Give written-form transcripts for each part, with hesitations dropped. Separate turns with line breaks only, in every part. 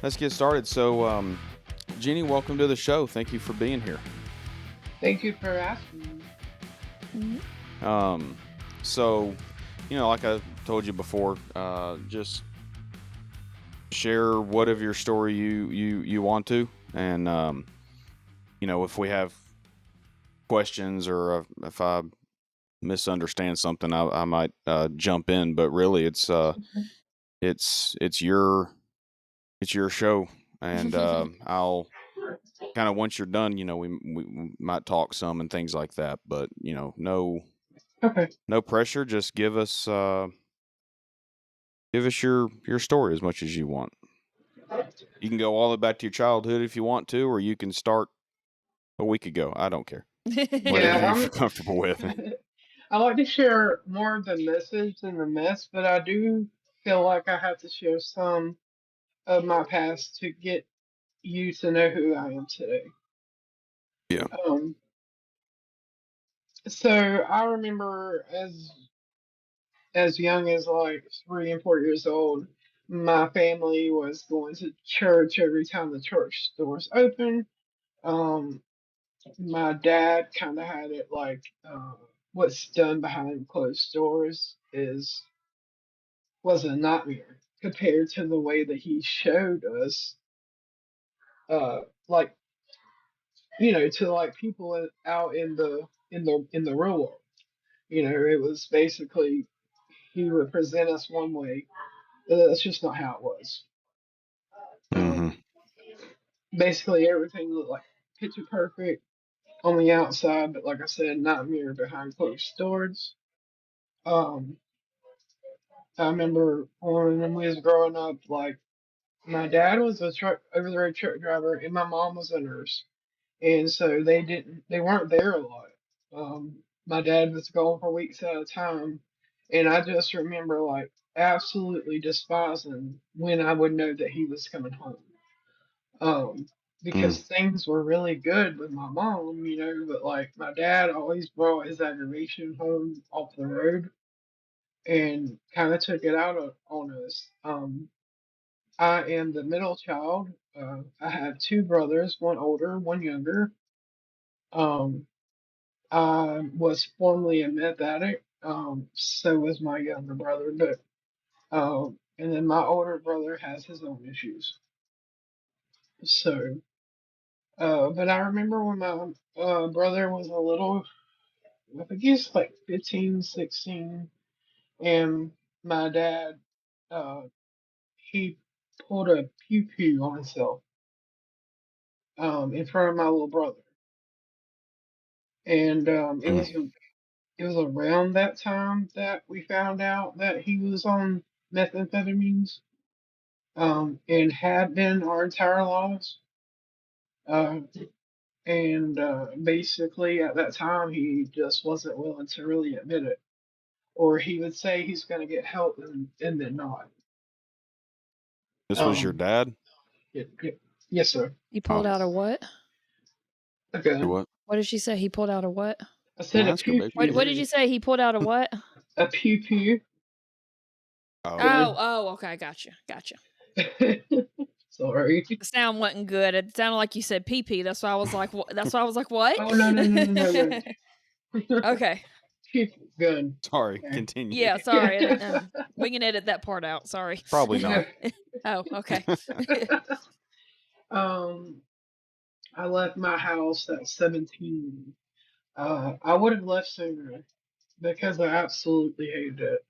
let's get started. So, Jeannie, welcome to the show. Thank you for being here.
Thank you for asking me.
Um, so, like I told you before, just share what of your story you want to, and if we have questions or if I misunderstand something, I might jump in. But really, it's your show, and I'll kind of once you're done, we might talk some and things like that. But
Okay.
no pressure. Just give us your story as much as you want. You can go all the way back to your childhood if you want to, or you can start a week ago. I don't care. Whatever you feel comfortable with.
I like to share more of the message than the mess, but I do feel like I have to share some of my past to get you to know who I am today.
Yeah.
Um, so I remember as young as like 3 and 4 years old, my family was going to church every time the church doors open. Um, my dad kind of had it like what's done behind closed doors was a nightmare compared to the way that he showed us, like to like people out in the real world. It was basically he would present us one way, but that's just not how it was.
Mm-hmm.
Um, Basically, everything looked like picture perfect on the outside, but like I said, nightmare behind closed doors. Um, I remember when we was growing up, like my dad was a truck over the road truck driver, and my mom was a nurse, and so they weren't there a lot. My dad was gone for weeks at a time, and I just remember like absolutely despising when I would know that he was coming home. Um, because things were really good with my mom, but like my dad always brought his aggravation home off the road and kind of took it out on us. I am the middle child. I have two brothers, one older, one younger. Um, I was formerly a meth addict. So was my younger brother, but and then my older brother has his own issues. So, but I remember when my brother was a little, I think he's like 15, 16, and my dad, uh, he pulled a pew pew on himself in front of my little brother, and it was around that time that we found out that he was on methamphetamines, and had been our entire lives. Uh, and basically, at that time, he just wasn't willing to really admit it, or he would say he's going to get help and then not.
This was your
Um,
dad?
yes, sir.
He pulled out a what?
A
Your
gun.
what?
What did she say? He pulled out a what?
I said a
Ask her,
pew
baby.
What did
pew.
you say? He pulled out a what?
A pew pew
Oh.
gun.
Okay, gotcha.
Sorry.
The sound wasn't good. It sounded like you said pee pee. That's why I was like, what?
Oh no.
Okay.
Pew pew gun.
Sorry.
Okay.
Continue.
Yeah, sorry. We can edit that part out. Sorry.
Probably not.
Oh, okay.
um, I left my house at 17. I would have left sooner because I absolutely hated it.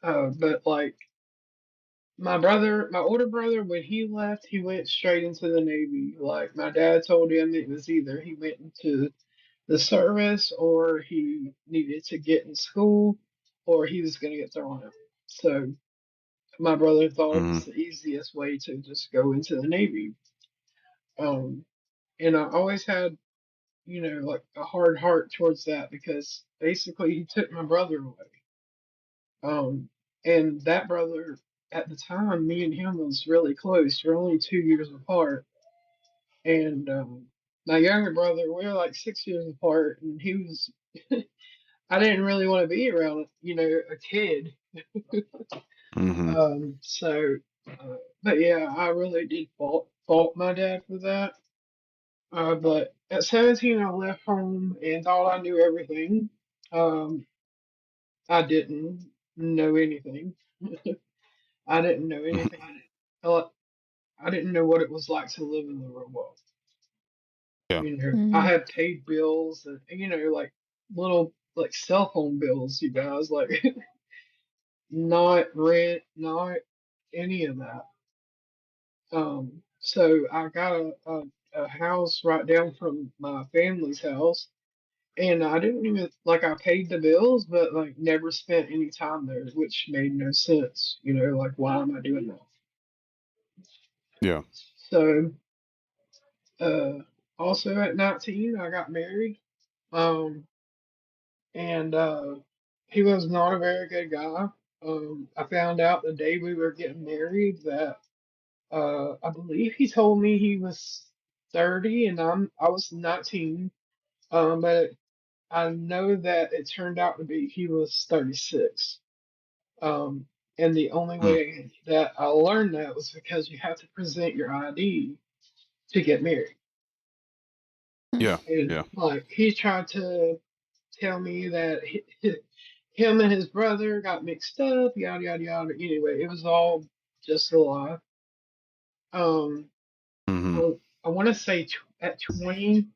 But like my older brother, when he left, he went straight into the Navy. Like my dad told him it was either he went into the service or he needed to get in school or he was going to get thrown out. So my brother thought it
Mm-hmm.
was the easiest way to just go into the Navy. Um, and I always had, like a hard heart towards that because basically he took my brother away. Um, and that brother at the time, me and him was really close. We're only 2 years apart. And my younger brother, we were like 6 years apart, and he was. I didn't really want to be around, a kid.
Mm-hmm.
So But yeah, I really did fault my dad for that. But at 17, I left home and thought I knew everything. Um, I didn't know anything. I didn't know
Mhm.
anything. I I didn't know what it was like to live in the real world.
Yeah.
You know, I
Mm.
had paid bills and like little like cell phone bills, you guys, like not rent, not any of that. So I got a house right down from my family's house, and I didn't even like I paid the bills, but like never spent any time there, which made no sense. You know, like why am I doing that?
Yeah.
So, uh, also at 19, I got married. Um, and he was not a very good guy. I found out the day we were getting married that I believe he told me he was 30 and I was 19. But I know that it turned out to be he was 36. Um, and the only
Mm.
way that I learned that was because you have to present your ID to get married.
Yeah.
And
Yeah.
like he tried to tell me that him and his brother got mixed up, yada yada yada. Anyway, it was all just a lie. Um,
Hmm.
I want to say at 20,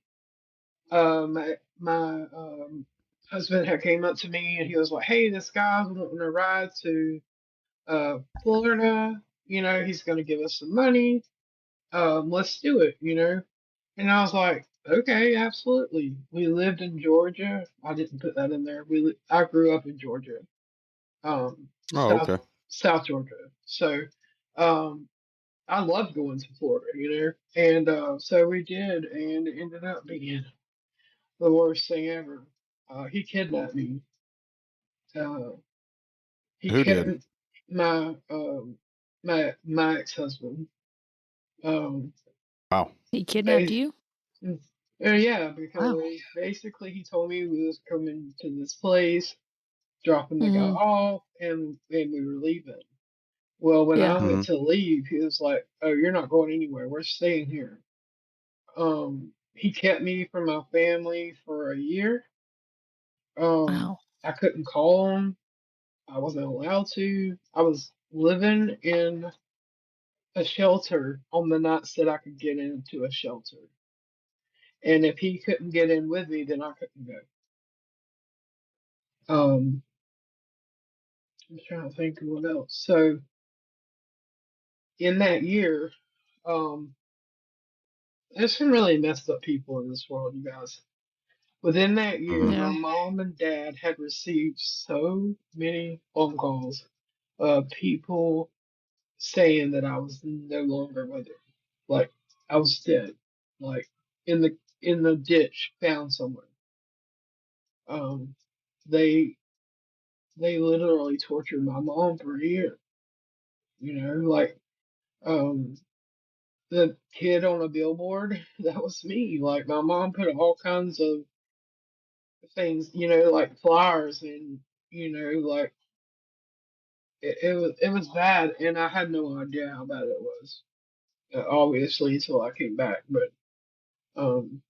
my husband had came up to me and he was like, "Hey, this guy's wanting a ride to Florida. You know, he's going to give us some money. Let's do it. You know." And I was like, "Okay, absolutely." We lived in Georgia. I didn't put that in there. I grew up in Georgia,
Oh,
South
okay.
South Georgia. So, um, I loved going to Florida. You know, and so we did, and it ended up being the worst thing ever. He kidnapped me. Uh, he
Who did?
kidnapped my ex-husband. Um,
Wow.
He kidnapped
they,
you?
yeah,
Wow.
because basically he told me we was coming to this place, dropping the guy
Hmm.
off, and we were leaving. Well, when I
Yeah.
went
Hmm.
to leave, he was like, "Oh, you're not going anywhere. We're staying here." He kept me from my family for a year. Um,
Wow.
I couldn't call him. I wasn't allowed to. I was living in a shelter on the nights that I could get into a shelter. And if he couldn't get in with me, then I couldn't go. Um, I'm trying to think of what else. So in that year, um, there's some really messed up people in this world, you guys. Within that year,
Hmm.
my
Yeah.
mom and dad had received so many phone calls of people saying that I was no longer with them. Like I was dead. Like in the ditch, found somewhere. Um, they they literally tortured my mom for a year. You know, like um the kid on a billboard, that was me. Like my mom put all kinds of things, like flyers and like it was bad, and I had no idea how bad it was. Obviously, until I came back, but um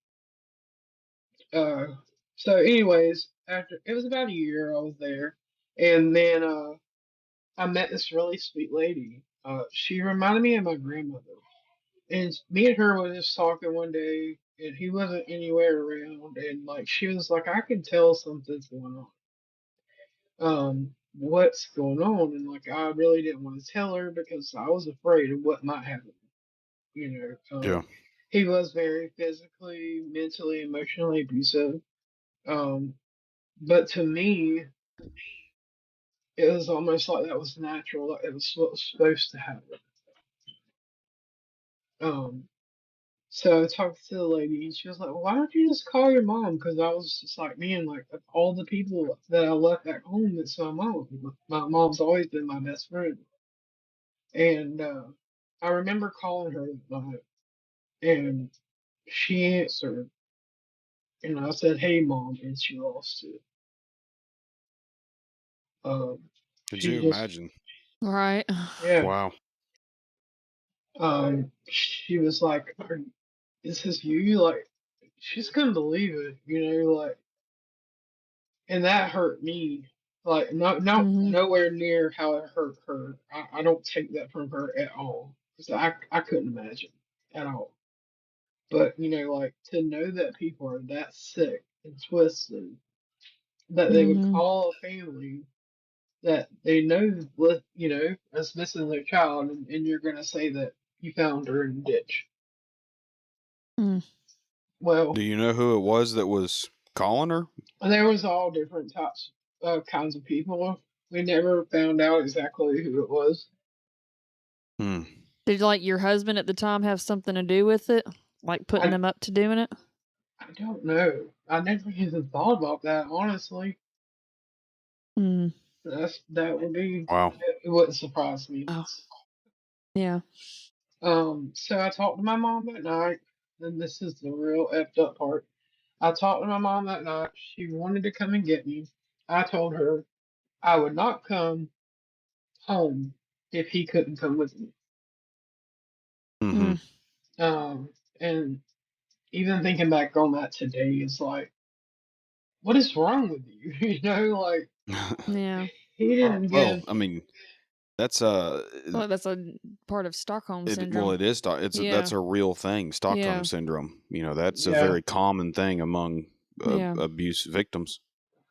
uh so anyways, after it was about a year I was there, and then I met this really sweet lady. She reminded me of my grandmother. And me and her were just talking one day, and he wasn't anywhere around. And like she was like, I can tell something's going on. What's going on? And like I really didn't want to tell her because I was afraid of what might happen. You
Yeah.
he was very physically, mentally, emotionally abusive. Um, but to me, it was almost like that was natural. Like it was what was supposed to happen. Um, So I talked to the lady, and she was like, "Well, why don't you just call your mom?" Because I was just like, man, like of all the people that I left back home, it's my mom. My mom's always been my best friend, and I remember calling her that night, and she answered, and I said, "Hey, mom," and she lost it. Um,
Could
she
you
just,
imagine?
Right.
yeah,
Wow.
She was like, "Is this you?" Like, she just couldn't believe it, like, and that hurt me. Like,
Mhm.
nowhere near how it hurt her. I don't take that from her at all. So I couldn't imagine at all. But like to know that people are that sick and twisted that they would
Mhm.
call a family that they know is missing their child, and you're gonna say that you found her in the ditch.
Mm.
Well,
Do you know who it was that was calling her?
there was all different types kinds of people. We never found out exactly who it was.
Hmm.
Did like your husband at the time have something to do with it? Like putting
I
them up to doing it?
I don't know. I never even thought about that, honestly.
Mm.
That would be.
Wow.
It wouldn't surprise me.
Oh, yeah.
So I talked to my mom that night, and this is the real effed up part. I talked to my mom that night. She wanted to come and get me. I told her I would not come home if he couldn't come with me.
Mm-hmm.
Mm.
Um, and even thinking back on that today is like, what is wrong with you? Like
Yeah.
he didn't
Well,
give.
I mean, that's
Well, that's a part of Stockholm syndrome.
it is
Yeah.
that's a real thing, Stockholm
Yeah.
syndrome. That's a
Yeah,
very common thing among
Yeah.
abuse victims.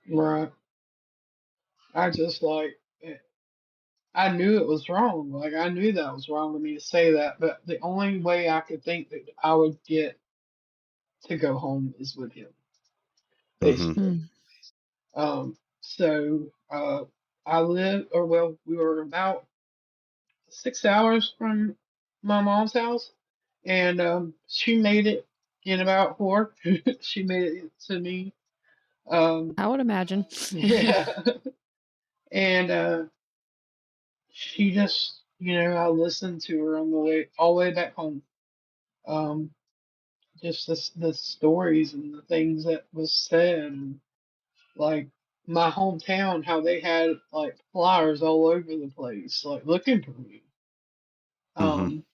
right. I just like I knew it was wrong. Like I knew that was wrong of me to say that, but the only way I could think that I would get to go home is with him,
Mm-hmm.
basically.
Mm.
So I lived, or well, we were about 6 hours from my mom's house, and she made it in about four. She made it to me. Um,
I would imagine.
yeah, and she just, I listened to her on the way, all the way back home. Um, just the stories and the things that was said, and like my hometown, how they had like flyers all over the place, like looking for me.
Mm-hmm.
Um,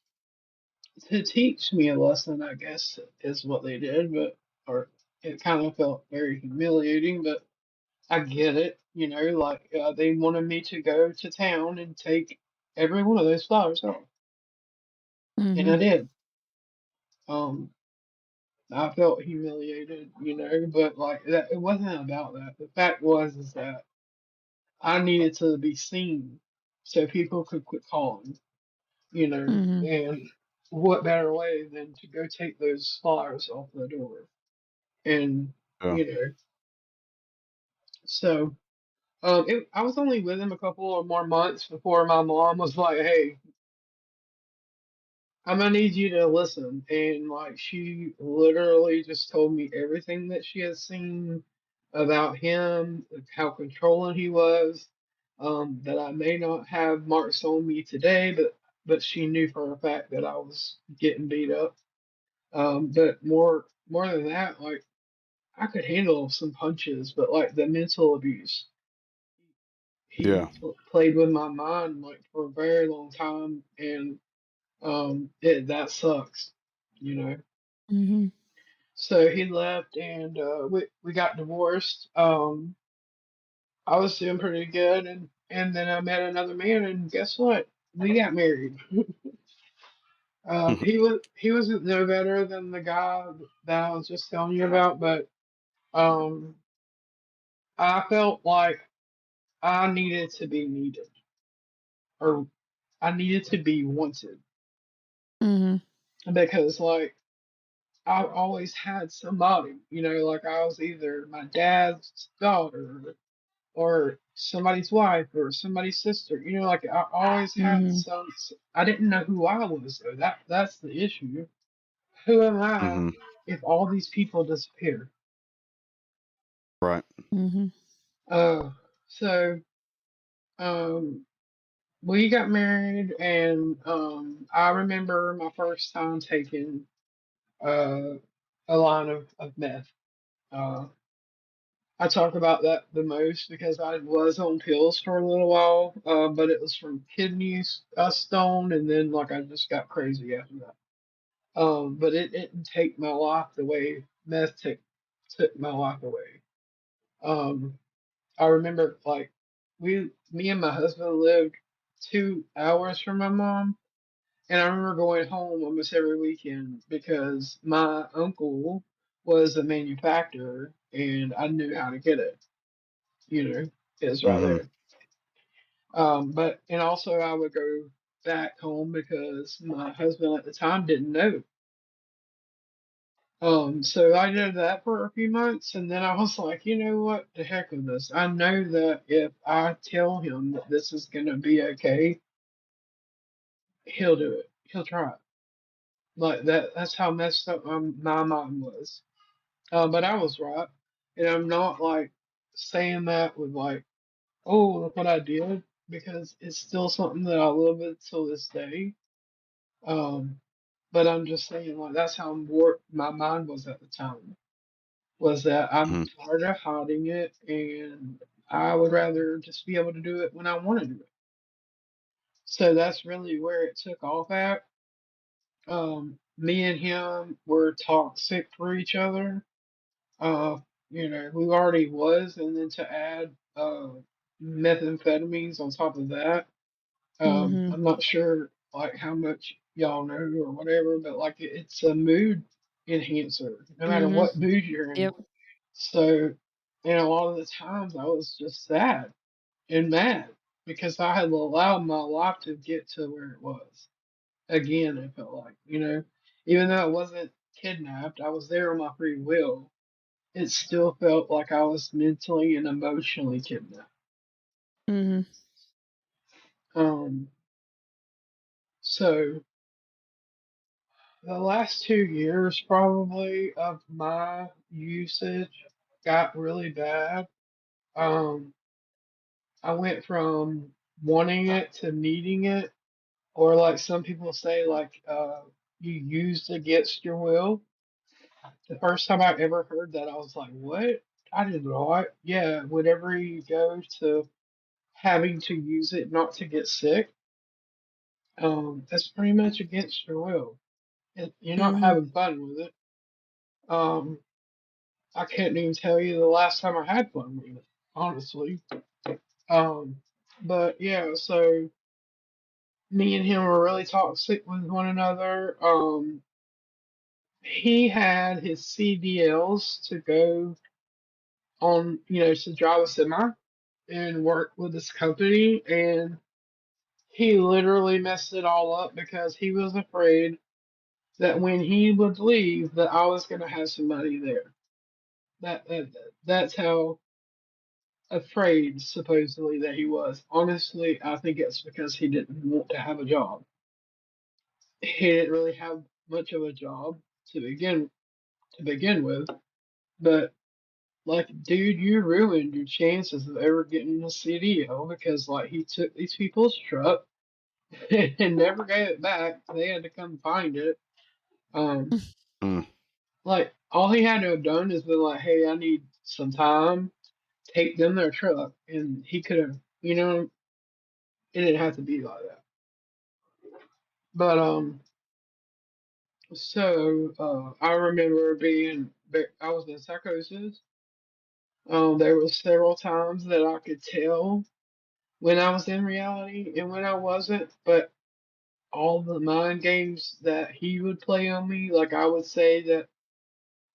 to teach me a lesson, I guess, is what they did, but or it kind of felt very humiliating, but I get it, like they wanted me to go to town and take every one of those flowers off, and I
Mhm.
did. Um, I felt humiliated, but like that, it wasn't about that. The fact was is that I needed to be seen so people could quit calling,
Mhm.
and what better way than to go take those flyers off the door? And,
Yeah.
you know, so I was only with him a couple of more months before my mom was like, "Hey, I'm gonna need you to listen." And like she literally just told me everything that she has seen about him, how controlling he was. That I may not have marks on me today, but she knew for a fact that I was getting beat up. But more than that, like I could handle some punches, but like the mental abuse, he
Yeah.
played with my mind like for a very long time, and that sucks, you know.
Mhm.
So he left, and we got divorced. I was doing pretty good, and then I met another man, and guess what? We got married. He was no better than the guy that I was just telling you about, but um, I felt like I needed to be needed, or I needed to be wanted,
Mhm.
because like I always had somebody, like I was either my dad's daughter or somebody's wife or somebody's sister, like I always had
Mhm.
some. I didn't know who I was though. That's the issue. Who am I
Mm-hmm.
if all these people disappear?
Right.
Mhm.
Uh, so um, we got married, and I remember my first time taking uh a line of meth. Uh, I talk about that the most because I was on pills for a little while, but it was from kidneys stone, and then like I just got crazy after that. But it didn't take my life the way took my life away. Um, I remember like me and my husband lived 2 hours from my mom, and I remember going home almost every weekend because my uncle was a manufacturer, and I knew how to get it. You know, it was right
Mm-hmm.
there. But and also I would go back home because my husband at the time didn't know. So I did that for a few months, and then I was like, you know what, the heck with this. I know that if I tell him that this is gonna be okay, he'll do it. He'll try it. Like that. That's how messed up my mind was. But I was right, and I'm not like saying that with like, oh, look what I did, because it's still something that I live with till this day. Um, but I'm just saying, like, that's how warped my mind was at the time. Was that I'm
Mm-hmm.
tired of hiding it, and I would rather just be able to do it when I want to do it. So that's really where it took off at. Me and him were toxic for each other. Uh, we already was, and then to add methamphetamines on top of that.
Mhm.
I'm not sure like how much y'all know or whatever, but like it's a mood enhancer, no matter
Mhm.
what mood you're in.
Yep.
So, and a lot of the times I was just sad and mad because I had allowed my life to get to where it was. Again, it felt like, even though I wasn't kidnapped, I was there on my free will. It still felt like I was mentally and emotionally kidnapped.
Mhm.
Um, so the last 2 years probably of my usage got really bad. Um, I went from wanting it to needing it, or like some people say, like you used against your will. The first time I ever heard that, I was like, "What? I did not." Yeah, whenever you go to having to use it not to get sick, that's pretty much against your will. You're not
Mhm.
having fun with it. Um, I couldn't even tell you the last time I had fun with it, honestly. Um, but yeah, so me and him were really toxic with one another. He had his CDLs to go on, to drive a semi and work with this company, and he literally messed it all up because he was afraid that when he would leave, that I was gonna have somebody there. That's how afraid supposedly that he was. Honestly, I think it's because he didn't want to have a job. He didn't really have much of a job to begin with. But like, dude, you ruined your chances of ever getting a CDO because like he took these people's truck and never gave it back. They had to come find it. Um,
Mm.
like all he had to have done is been like, hey, I need some time. Take them their truck, and he could have, it didn't have to be like that. But I remember I was in psychosis. There was several times that I could tell when I was in reality and when I wasn't, but all the mind games that he would play on me, like I would say that,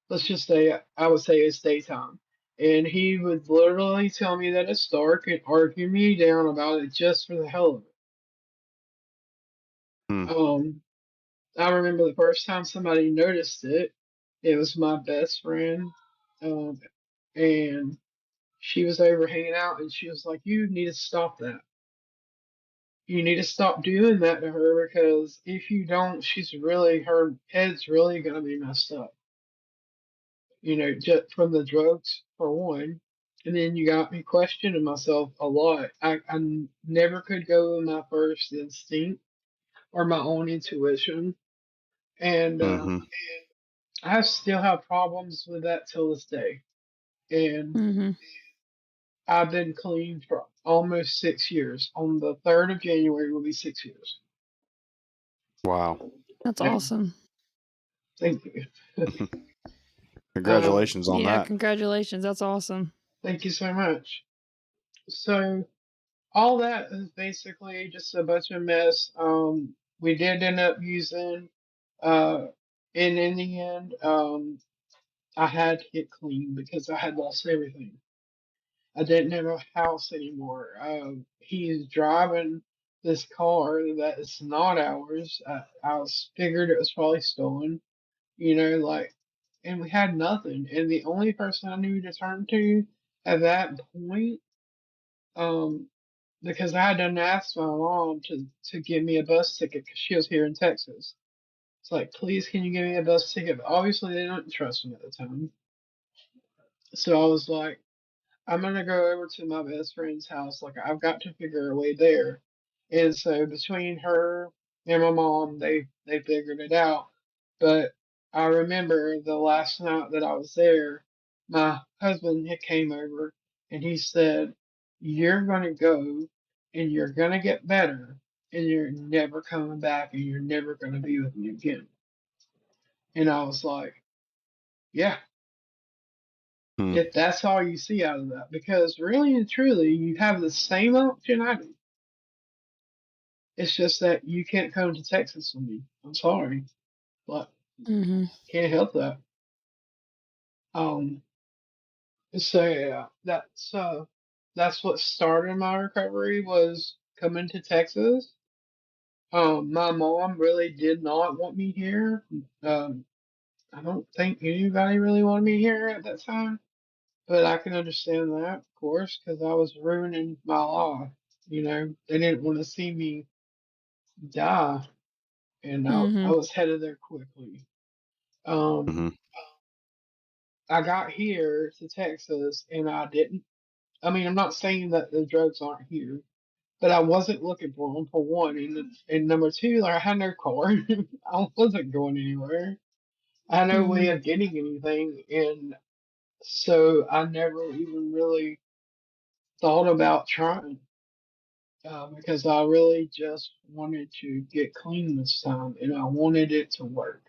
let's just say, I would say it's daytime. And he would literally tell me that it's dark and argue me down about it just for the hell of
Mm.
it. I remember the first time somebody noticed it, it was my best friend. Um, and she was over hanging out and she was like, you need to stop that. You need to stop doing that to her because if you don't, her head's really going to be messed up. Just from the drugs, for one. And then you got me questioning myself a lot. I never could go with my first instinct or my own intuition. And
Mm-hmm.
I still have problems with that till this day. And
Mhm.
I've been clean for almost 6 years. On the 3rd of January will be 6 years.
Wow.
That's
Yeah,
awesome.
thank you. um,
Congratulations on
Yeah,
that.
congratulations. That's awesome.
Thank you so much. So all that is basically just a bunch of mess. We did end up using, uh, and in the end, I had to get clean because I had lost everything. I didn't have a house anymore. He's driving this car that is not ours. Figured it was probably stolen, like, and we had nothing. And the only person I knew to turn to at that point, um, because I had done asked my mom to give me a bus ticket because she was here in Texas. It's like, please, can you give me a bus ticket? But obviously, they didn't trust me at the time. So I was like, I'm gonna go over to my best friend's house. Like, I've got to figure a way there. And so between her and my mom, they figured it out. But I remember the last night that I was there, my husband had came over and he said, "You're gonna go and you're gonna get better and you're never coming back and you're never gonna be with me again." And I was like, "Yeah,
Hmm.
if that's all you see out of that, because really and truly, you have the same option I do. It's just that you can't come to Texas with me. I'm sorry, but
Mhm.
can't help that." Um, so yeah, that's what started my recovery was coming to Texas. My mom really did not want me here. Um, I don't think anybody really wanted me here at that time. But I can understand that, of course, because I was ruining my life. They didn't want to see me die, and I
Mhm.
was headed there quickly. Um,
Hmm.
I got here to Texas, and I didn't. I mean, I'm not saying that the drugs aren't here, but I wasn't looking for them for one, and number two, like I had no car. I wasn't going anywhere. I had no way
Mhm.
of getting anything, and so I never even really thought about trying. Because I really just wanted to get clean this time and I wanted it to work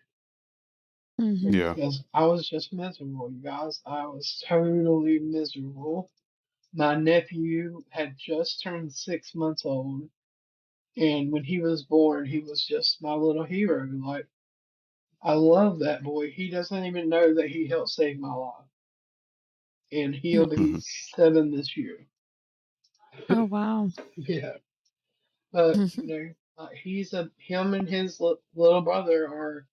Mhm.
Yeah.
because I was just miserable, you guys. I was totally miserable. My nephew had just turned 6 months old, and when he was born, he was just my little hero. Like, I love that boy. He doesn't even know that he helped save my life, and he'll be
Hmm.
7 this year.
Oh, wow.
Yeah, but
Mhm.
him and his little brother are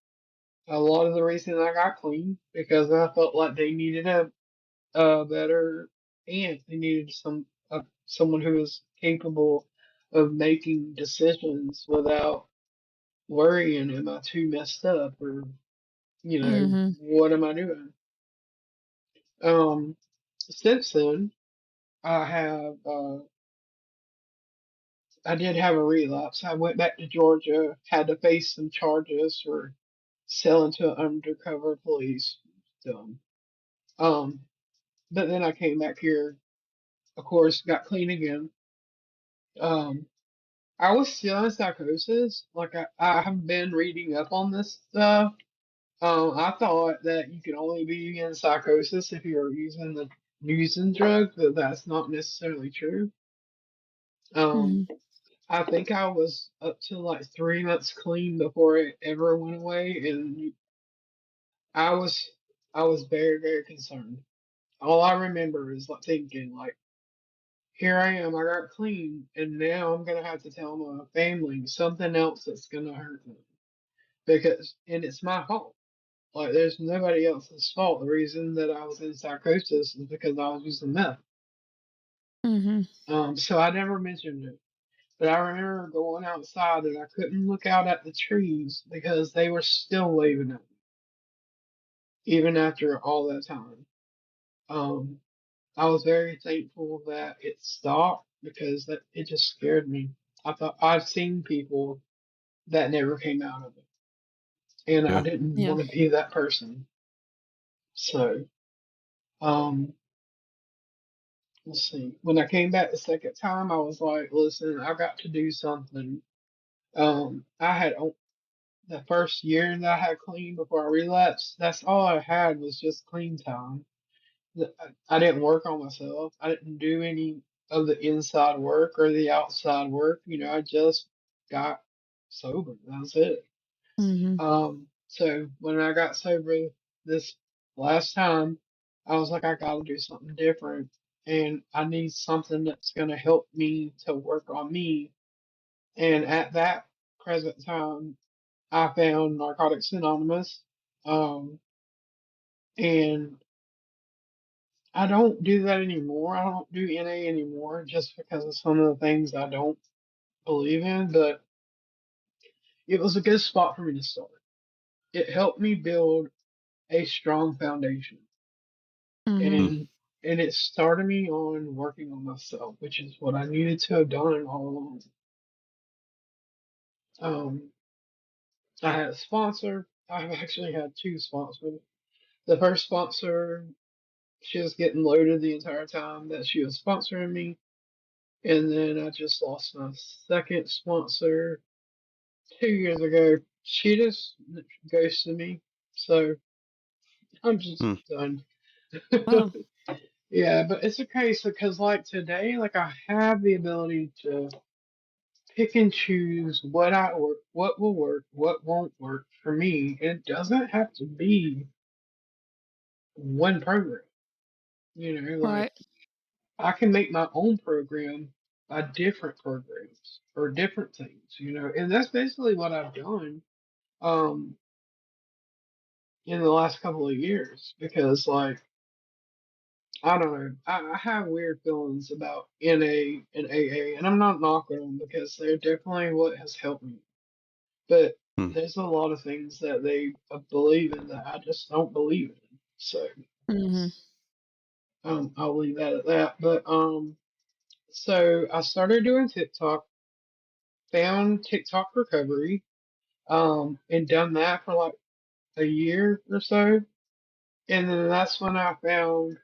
a lot of the reason I got clean because I felt like they needed a better aunt. They needed someone who was capable of making decisions without worrying, am I too messed up or
Mhm.
what am I doing? Since then, I have I did have a relapse. I went back to Georgia, had to face some charges for selling to undercover police. So, um, but then I came back here, of course, got clean again. Um, I was still in psychosis. Like I have been reading up on this stuff. I thought that you could only be in psychosis if you're using drugs, but that's not necessarily true. Um,
Mhm.
I think I was up to like 3 months clean before it ever went away, and I was I was very, very concerned. All I remember is like thinking like, here I am, I got clean, and now I'm gonna have to tell my family something else that's gonna hurt them and it's my fault. Like there's nobody else's fault. The reason that I was in psychosis is because I was using meth.
Mhm.
So I never mentioned it, but I remember going outside and I couldn't look out at the trees because they were still waving at me even after all that time. Um, I was very thankful that it stopped because that it just scared me. I thought I've seen people that never came out of it, and I
Yeah.
didn't
Yeah.
want to be that person. So, um, let's see. When I came back the second time, I was like, listen, I got to do something. I had the first year that I had clean before I relapsed. That's all I had was just clean time. I didn't work on myself. I didn't do any of the inside work or the outside work. I just got sober. That's it.
Mhm.
So when I got sober this last time, I was like, I gotta do something different, and I need something that's gonna help me to work on me. And at that present time, I found Narcotics Anonymous, um, and I don't do that anymore. I don't do NA anymore just because of some of the things I don't believe in, but it was a good spot for me to start. It helped me build a strong foundation,
Mhm.
Mm.
and it started me on working on myself, which is what I needed to have done all along. Um, I had a sponsor. I've actually had two sponsors. The first sponsor, she was getting loaded the entire time that she was sponsoring me. And then I just lost my second sponsor 2 years ago. She just ghosted me. So I'm just
Mm.
done.
Oh,
Yeah, but it's okay. So, because like today, like I have the ability to pick and choose what will work, what won't work for me. It doesn't have to be one program. Like
right.
I can make my own program by different programs or different things. And that's basically what I've done um in the last couple of years because like I don't know, I have weird feelings about NA and AA, and I'm not knocking them because they're definitely what has helped me. But
Mm.
there's a lot of things that they believe in that I just don't believe in. So
Mhm.
I'll leave that at that. But so I started doing TikTok, found TikTok recovery, and done that for like a year or so. And then that's when I found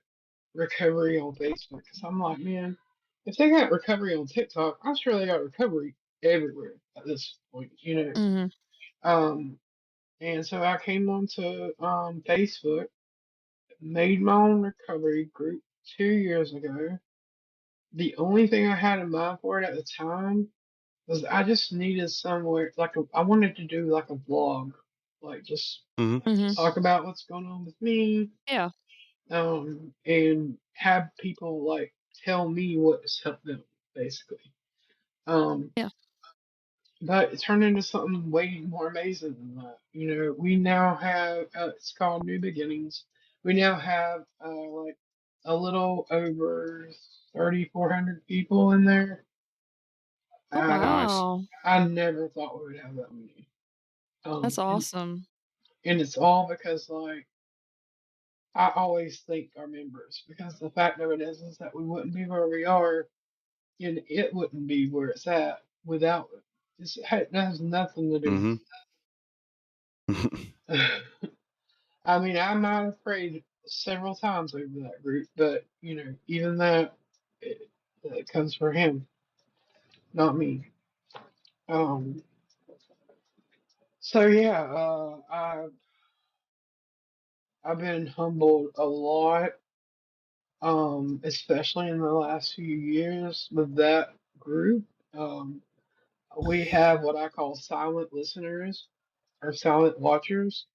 recovery on Facebook. Because I'm like, man, if they got recovery on TikTok, I'm sure they got recovery everywhere at this point.
Mhm.
Um, and so I came onto Facebook, made my own recovery group 2 years ago. The only thing I had in mind for it at the time was I just needed somewhere I wanted to do like a vlog, like just
Mhm.
Mhm.
talk about what's going on with me,
Yeah.
and have people like tell me what has helped them, basically. Um,
Yeah.
but it turned into something way more amazing than that. We now have it's called New Beginnings. We now have like a little over 3,400 people in there.
Oh,
I
Nice.
wow.
I never thought we would have that many.
That's
And
awesome.
it's all because like I always thank our members because the fact of it is that we wouldn't be where we are and it wouldn't be where it's at without it. It has nothing to do
Mhm.
with it. I mean, I might have prayed several times over that group, but even that, it comes from him, not me. Um, so yeah, I've been humbled a lot, especially in the last few years with that group. Um, we have what I call silent listeners or silent watchers,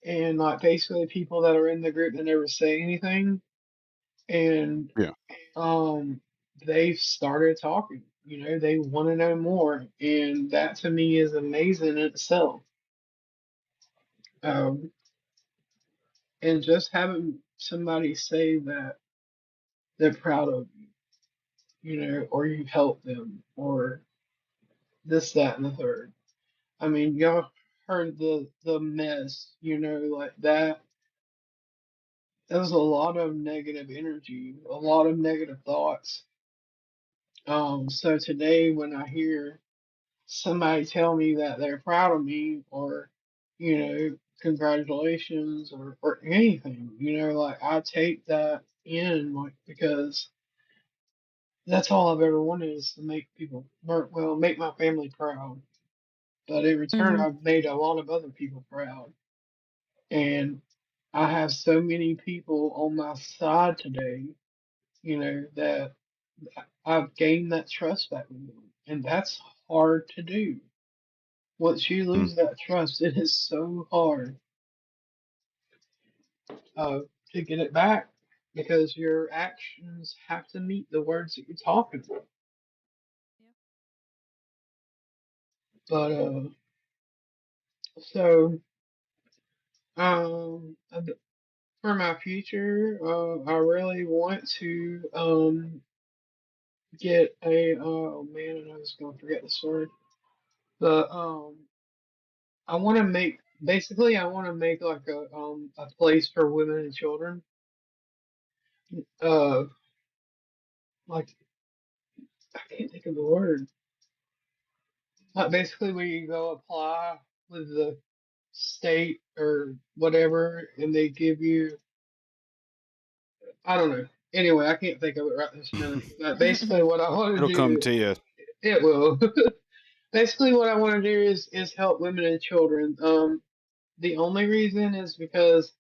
and like basically people that are in the group that never say anything, and
Yeah.
um, they've started talking. They want to know more, and that to me is amazing in itself. Um, and just having somebody say that they're proud of you, or you helped them, or this, that, and the third. I mean, y'all heard the mess, like that. There was a lot of negative energy, a lot of negative thoughts. So today when I hear somebody tell me that they're proud of me or, congratulations or anything, like I take that in like because That's all I've ever wanted is to make people, well, make my family proud. But in return,
Mhm.
I've made a lot of other people proud. And I have so many people on my side today, that I've gained that trust back with them. And that's hard to do. Once you
Mm.
lose that trust, it is so hard uh, to get it back because your actions have to meet the words that you're talking about. But so uh, for my future, I really want to get a oh man, I was gonna forget the story. But I want to make basically I want to make like a place for women and children. Uh, like I can't think of the word. Basically, where you go apply with the state or whatever, and they give you I don't know. Anyway, I can't think of it right this minute. But basically, what I want to
It'll come
do,
to you.
it will. Basically, what I want to do is help women and children. The only reason is because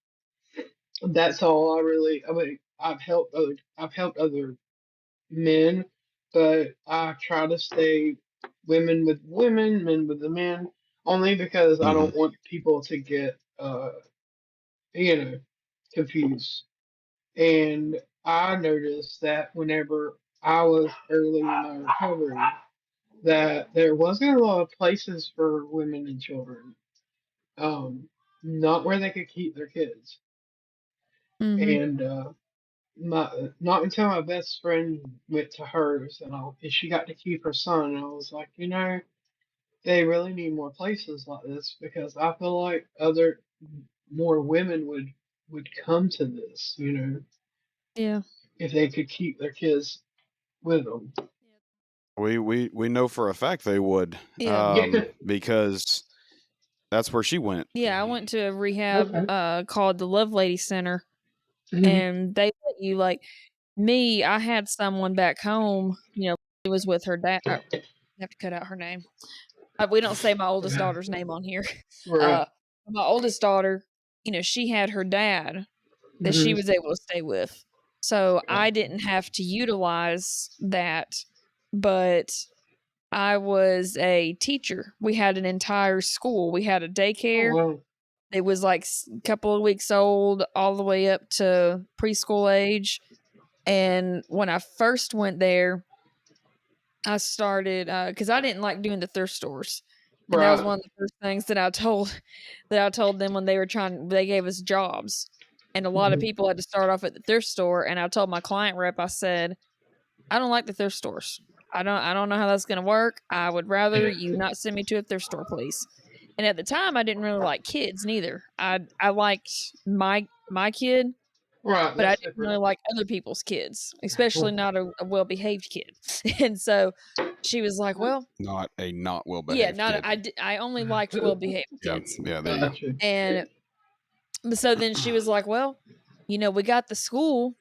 that's all I really. I mean, I've helped other men, but I try to stay women with women, men with the men, only because I
Hmm.
don't want people to get you know confused. And I noticed that whenever I was early in my recovery, that there wasn't a lot of places for women and children, not where they could keep their kids.
Mhm.
And not until my best friend went to hers and she got to keep her son, and I was like, they really need more places like this because I feel like other more women would come to this,
Yeah.
if they could keep their kids with them.
We know for a fact they would,
Yeah.
Yeah.
because that's where she went.
Yeah, I went to a rehab,
Okay.
called the Love Lady Center,
Mhm.
and they let you, like me, I had someone back home, it was with her dad. I have to cut out her name. We don't say my oldest daughter's name on here.
Right.
Uh, my oldest daughter, she had her dad that she
Mhm.
was able to stay with. So I didn't have to utilize that, but I was a teacher. We had an entire school. We had a
Oh
daycare.
wow.
It was like a couple of weeks old all the way up to preschool age. And when I first went there, I started because I didn't like doing the thrift stores, and that was
Right.
one of the first things that I told them when they gave us jobs, and a lot of
Mhm.
people had to start off at the thrift store. And I told my client rep, I said, I don't like the thrift stores. I don't know how that's going to work. I would rather you not send me to a thrift store, please. And at the time, I didn't really like kids neither. I liked my kid,
Right.
but I
That's
didn't
different.
really like other people's kids, especially not a well behaved kid. And so she was like, "Well,
Not a not well
yeah,
behaved
not
kid.
I only liked well behaved
Yeah,
kids."
yeah. There you go.
Gotcha.
And so then she was like, "Well, we got the school."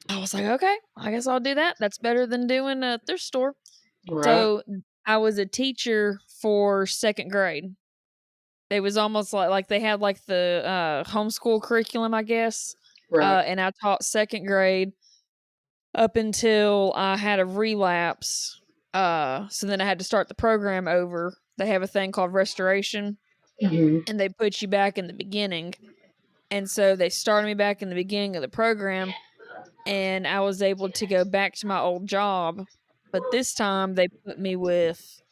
I was like, "Okay, I guess I'll do that. That's better than doing a thrift store."
Right.
So I was a teacher for second grade. It was almost like they had like the homeschool curriculum, I guess.
Right.
And I taught second grade up until I had a relapse. So then I had to start the program over. They have a thing called restoration,
Mhm.
and they put you back in the beginning. And so they started me back in the beginning of the program, and I was able to go back to my old job. But this time they put me with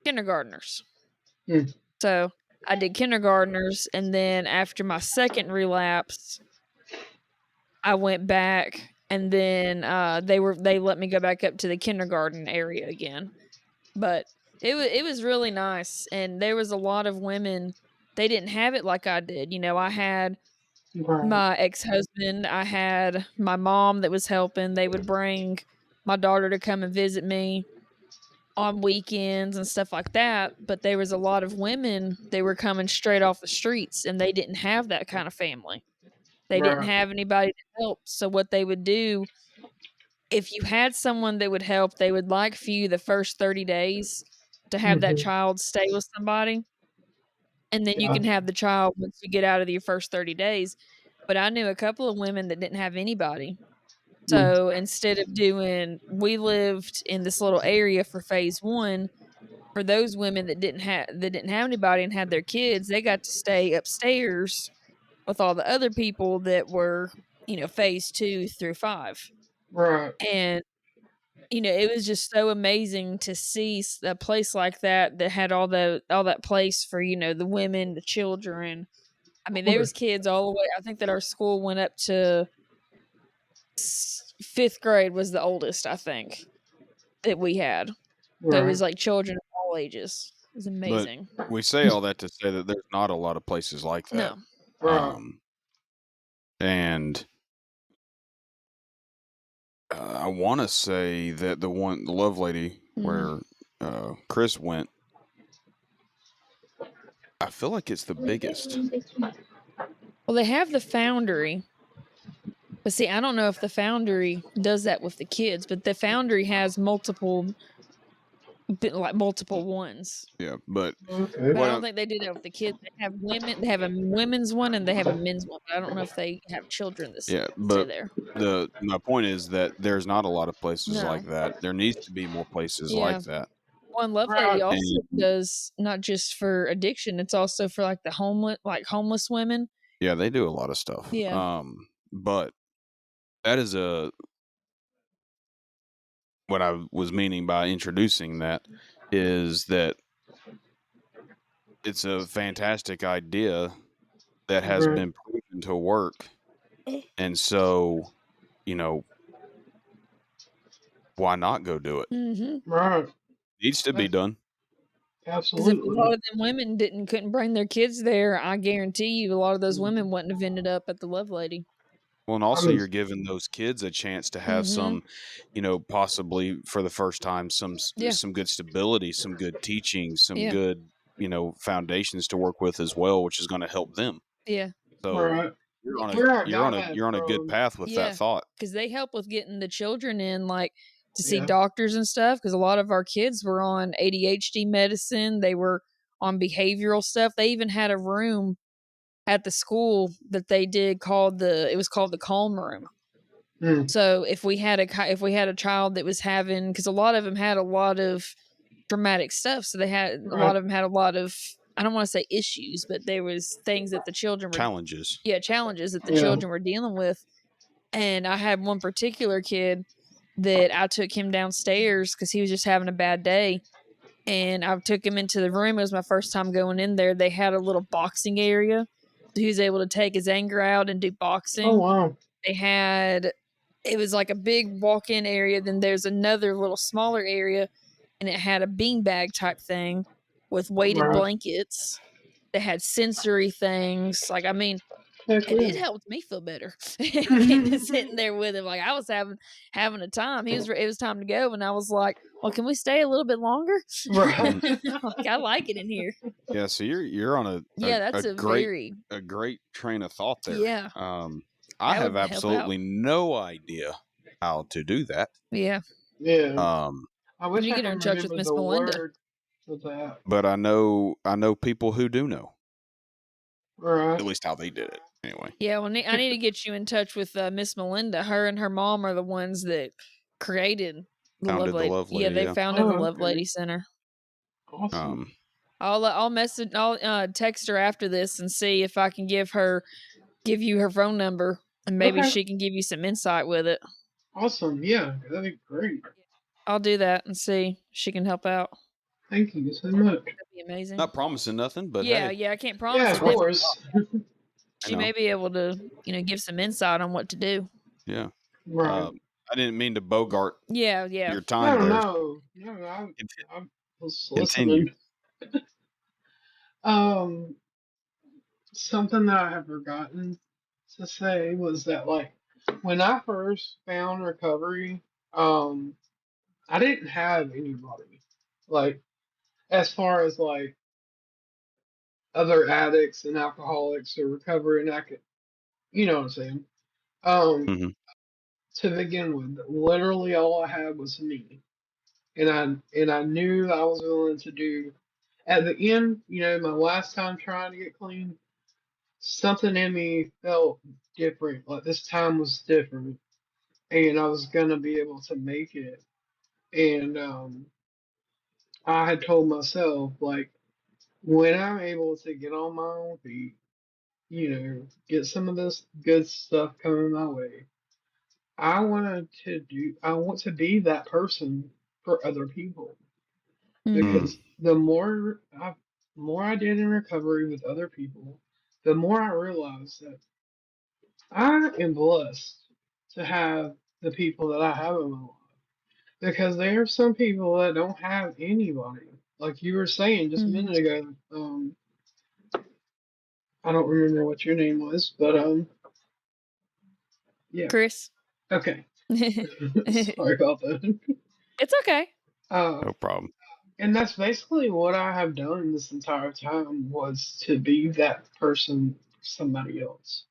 kindergartners.
Mm.
So I did kindergartners, and then after my second relapse, I went back, and then they let me go back up to the kindergarten area again. But it was really nice, and there was a lot of women. They didn't have it like I did. I had
Right.
my ex-husband, I had my mom that was helping. They would bring my daughter to come and visit me on weekends and stuff like that, but there was a lot of women, they were coming straight off the streets, and they didn't have that kind of family. They didn't
Right.
have anybody to help, so what they would do if you had someone that would help, they would like for you the first 30 days to have that child stay with somebody, and then you can
Gotcha.
have the child once you get out of your first 30 days. But I knew a couple of women that didn't have anybody. So instead of we lived in this little area for phase 1. For those women that didn't have anybody and had their kids, they got to stay upstairs with all the other people that were, phase 2 through 5.
Right.
And it was just so amazing to see a place like that had all that place for, the women, the children. I mean, there was kids all the way. I think that our school went up to 5th grade was the oldest, I think, that we had. So it was
Right.
like children of all ages. It was
But
amazing.
we say all that to say that there's not a lot of places like that.
No.
Right.
And I want to say that the Love Lady where Chris went, I feel like it's the biggest.
Well, they have the Foundry. But see, I don't know if the Foundry does that with the kids, but the Foundry has multiple ones.
Yeah, but
Okay.
But I don't think they do that with the kids. They have women. They have a women's one and they have a men's one. But I don't know if they have children that
yeah,
stay
but
there.
my point is that there's not a lot of places
No.
like that. There needs to be more places
Yeah.
like that.
One Love
Right.
Lady also
And
does not just for addiction; it's also for like the homeless women.
yeah, they do a lot of stuff.
Yeah.
But that is what I was meaning by introducing that is that it's a fantastic idea that has
Right.
been proven to work. And so, why not go do it?
Mm-hmm.
Right.
Needs to be done.
Because if a
Absolutely.
lot of them women couldn't bring their kids there, I guarantee you a lot of those women wouldn't have ended up at the Love Lady.
Well, and
I
also
mean,
you're giving those kids a chance to have
Mm-hmm.
some, possibly for the first time,
Yeah.
some good stability, some good teaching, some
Yeah.
good, foundations to work with as well, which is going to help them.
Yeah.
So
right.
you're on a
Where I
you're on
got
a
that
you're on a good
from.
path with that
Yeah.
thought.
Because they help with getting the children in, like, to see
Yeah.
doctors and stuff. Because a lot of our kids were on ADHD medicine. They were on behavioral stuff. They even had a room at the school that they did it was called the calm room. So if we had a child that was having, because a lot of them had a lot of traumatic stuff, so they had a lot
Right.
of them had a lot of, I don't want to say issues, but there was things that the children were
Challenges.
challenges that the
Yeah.
children were dealing with. And I had one particular kid that I took him downstairs because he was just having a bad day. And I took him into the room. It was my first time going in there. They had a little boxing area. So he was able to take his anger out and do
Oh
boxing.
wow.
It was like a big walk-in area. Then there's another little smaller area, and it had a beanbag type thing with weighted
Right.
blankets that had sensory things. Like, I mean,
Heck
it
yeah.
helped me feel better getting to sitting there with him. Like, I was having a time. It was time to go, and I was like, "Well, can we stay a little bit longer?"
Right.
Like, I like it in here.
Yeah, so you're on
Yeah,
a
that's
great train of thought there.
yeah.
I
That
have
would help out.
absolutely no idea how to do that.
Yeah.
Yeah.
Um,
I
You
wish
need to
I
get her
could
in touch with
remember
Miss
the
Melinda.
word for that.
but I know people who do know,
Right.
at least how they did it anyway.
Yeah, well, I need to get you in touch with Miss Melinda. Her and her mom are the ones that created the Love
Founded the
Lady.
Love
Yeah,
Lady,
they
yeah.
founded the
Oh,
Love
okay.
Lady Center.
Awesome.
I'll text her after this and see if I can give you her phone number, and maybe
Okay.
she can give you some insight with it.
Awesome. Yeah, that'd be great.
I'll do that and see if she can help out.
Thank you so much.
That'd be amazing.
Not promising nothing, but
Yeah,
hey,
yeah, I can't
Yeah,
promise
of
anything.
course.
She may be able to, give some insight on what to do.
yeah.
Right.
I didn't mean to bogart
Yeah.
your time
No,
there.
no, no. I was
Continue.
listening. Um, Something that I have forgotten to say was that, like, when I first found recovery, I didn't have anybody. Like, as far as like other addicts and alcoholics or recovery, and I could, you know what I'm saying. Um,
hmm
to begin with. Literally, all I had was me, and I knew I was willing to do. At the end, my last time trying to get clean, something in me felt different. Like this time was different, and I was gonna be able to make it. And I had told myself, like, when I'm able to get on my own feet, get some of this good stuff coming my way, I want to be that person for other people.
Mm-hmm.
Mm,
Because more I did in recovery with other people, the more I realized that I am blessed to have the people that I have in my life. Because there are some people that don't have anybody. Like you were saying just a
Mm-hmm.
minute ago, I don't remember what your name was, but yeah.
Chris.
Okay.
It's
Sorry about that.
okay.
Uh,
no problem.
and that's basically what I have done this entire time was to be that person for somebody else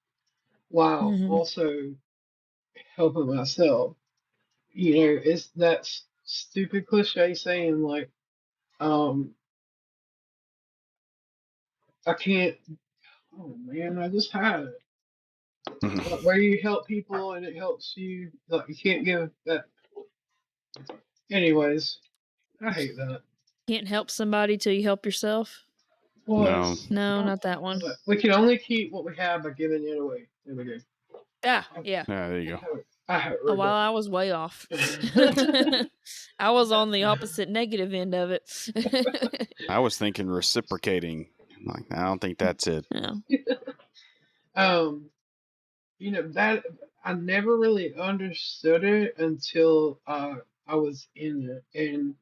while
Mm-hmm.
also helping myself. It's that stupid cliche saying like, um, I can't. Oh man, I just had it. Like where you help people and it helps you. Like you can't give that. Anyways, I hate that.
Can't help somebody till you help yourself.
Well,
No.
it's
No, not that one.
we can only keep what we have by giving it away. There we go.
Yeah, yeah.
Yeah, there you go.
I have it
Oh,
written
well, I was way off. I was on the opposite negative end of it.
I was thinking reciprocating. Like, I don't think that's it.
Yeah.
um, that I never really understood it until I was in it and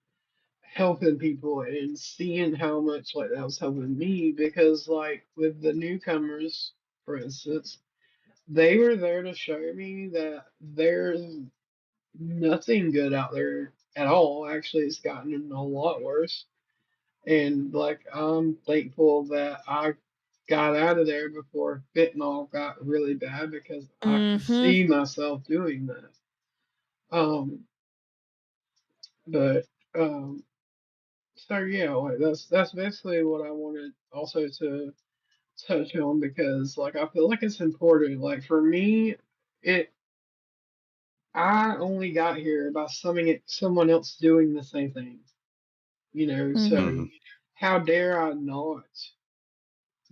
helping people and seeing how much like that was helping me because like with the newcomers, for instance, they were there to show me that there's nothing good out there at all. Actually, it's gotten a lot worse. And like I'm thankful that I got out of there before fentanyl got really bad because I could
Mm-hmm.
see myself doing that. Um, but so yeah, like that's basically what I wanted also to touch on because like I feel like it's important. Like for me, it I only got here by someone else doing the same thing.
Mm-hmm.
So
Hmm.
how dare I not